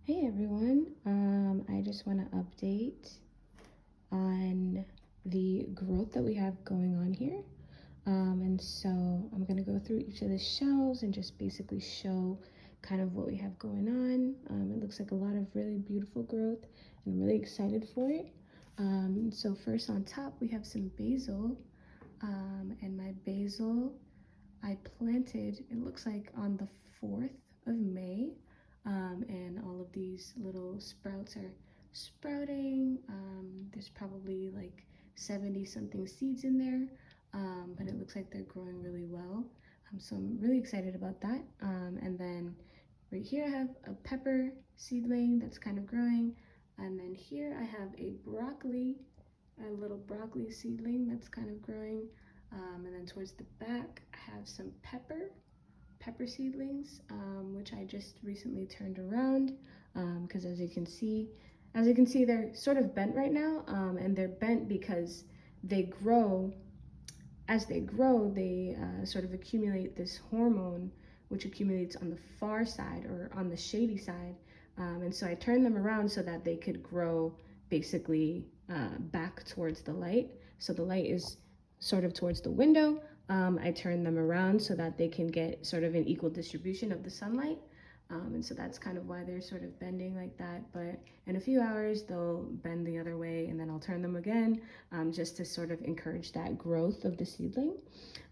Hey everyone, I just want to update on the growth that we have going on here. And so I'm going to go through each of the shelves and just basically show kind of what we have going on. It looks like a lot of really beautiful growth and I'm really excited for it. So first on top we have some basil, and my basil I planted, it looks like on the 4th of May, and all of these little sprouts are sprouting. There's probably like 70 something seeds in there, but it looks like they're growing really well. So I'm really excited about that. And then right here I have a pepper seedling that's kind of growing. And then here I have a little broccoli seedling that's kind of growing. And then towards the back, I have some pepper seedlings, which I just recently turned around, because as you can see, they're sort of bent right now, and they're bent because they grow. As they grow, they sort of accumulate this hormone, which accumulates on the far side or on the shady side. And so I turned them around so that they could grow basically back towards the light. So the light is sort of towards the window. I turn them around so that they can get sort of an equal distribution of the sunlight. And so that's kind of why they're sort of bending like that. But in a few hours, they'll bend the other way, and then I'll turn them again, just to sort of encourage that growth of the seedling.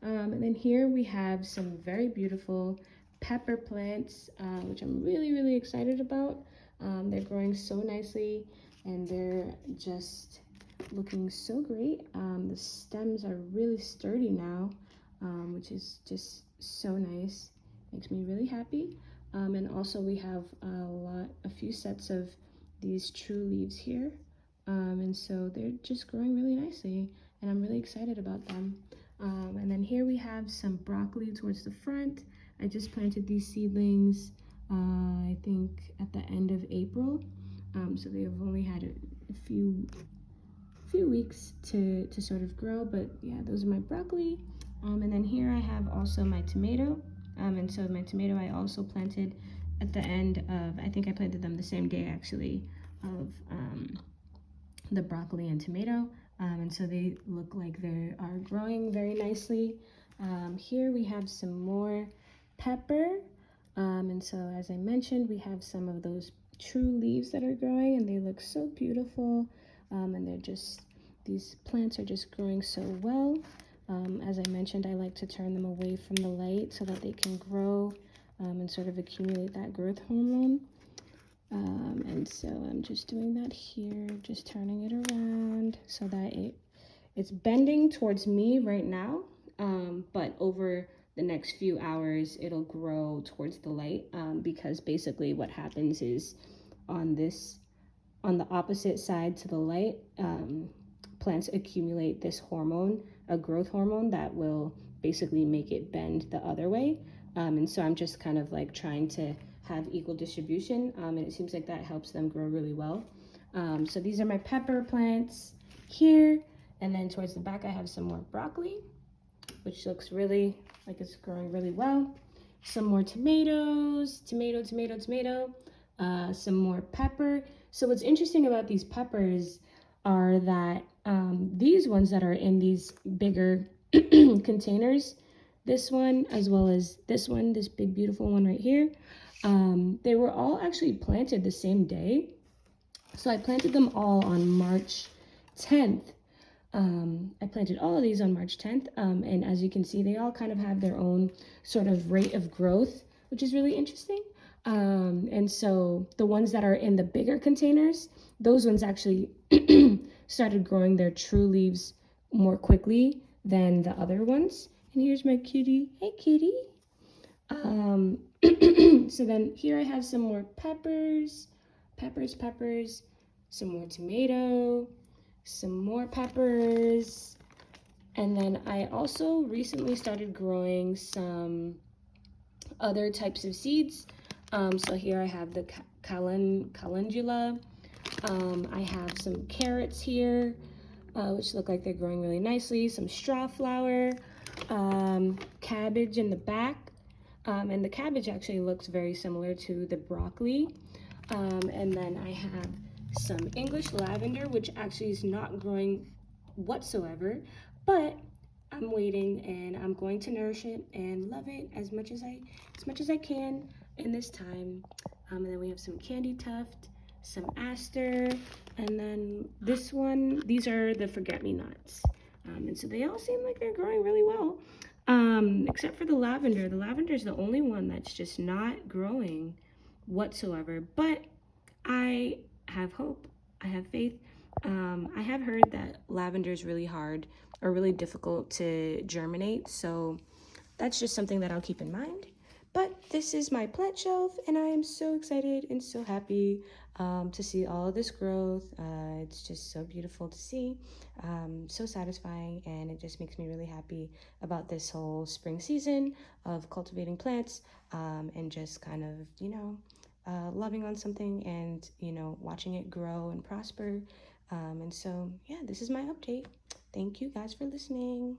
And then here we have some very beautiful pepper plants, which I'm really, really excited about. They're growing so nicely, and they're just looking so great. The stems are really sturdy now, which is just so nice. Makes me really happy. And also we have a few sets of these true leaves here. And so they're just growing really nicely, and I'm really excited about them. And then here we have some broccoli towards the front. I just planted these seedlings, I think at the end of April. So they have only had a few weeks to sort of grow, but yeah, those are my broccoli. And then here I have also my tomato. And so my tomato I also planted at the end of, I think I planted them the same day actually, of the broccoli and tomato. And so they look like they are growing very nicely. Here we have some more pepper. And so as I mentioned, we have some of those true leaves that are growing, and they look so beautiful. And these plants are just growing so well. As I mentioned, I like to turn them away from the light so that they can grow, and sort of accumulate that growth hormone. And so I'm just doing that here, just turning it around so that it's bending towards me right now, but over the next few hours it'll grow towards the light, because basically what happens is on the opposite side to the light, plants accumulate this hormone, a growth hormone that will basically make it bend the other way. And so I'm just kind of like trying to have equal distribution, and it seems like that helps them grow really well. So these are my pepper plants here, and then towards the back I have some more broccoli, which looks really like it's growing really well. Some more tomatoes, tomato, some more pepper. So what's interesting about these peppers are that these ones that are in these bigger containers, this one as well as this one, this big beautiful one right here, they were all actually planted the same day. So I planted them all on March 10th. I planted all of these on March 10th, and as you can see, they all kind of have their own sort of rate of growth, which is really interesting. And so the ones that are in the bigger containers, those ones actually started growing their true leaves more quickly than the other ones. And here's my kitty. Hey, kitty. Um, so then here I have some more peppers, some more tomato, some more peppers. And then I also recently started growing some other types of seeds. So here I have the calendula. I have some carrots here, which look like they're growing really nicely. Some straw flower, cabbage in the back. And the cabbage actually looks very similar to the broccoli. And then I have some English lavender, which actually is not growing whatsoever, but I'm waiting and I'm going to nourish it and love it as much as I can in this time. And then we have some candy tuft, some aster, and then this one, these are the forget-me-nots. And so they all seem like they're growing really well. Except for the lavender. The lavender is the only one that's just not growing whatsoever. But I have hope. I have faith. I have heard that lavender is really hard or really difficult to germinate, so that's just something that I'll keep in mind. But this is my plant shelf, and I am so excited and so happy to see all of this growth. It's just so beautiful to see, so satisfying, and it just makes me really happy about this whole spring season of cultivating plants and just kind of, loving on something and, watching it grow and prosper. And so, yeah, this is my update. Thank you guys for listening.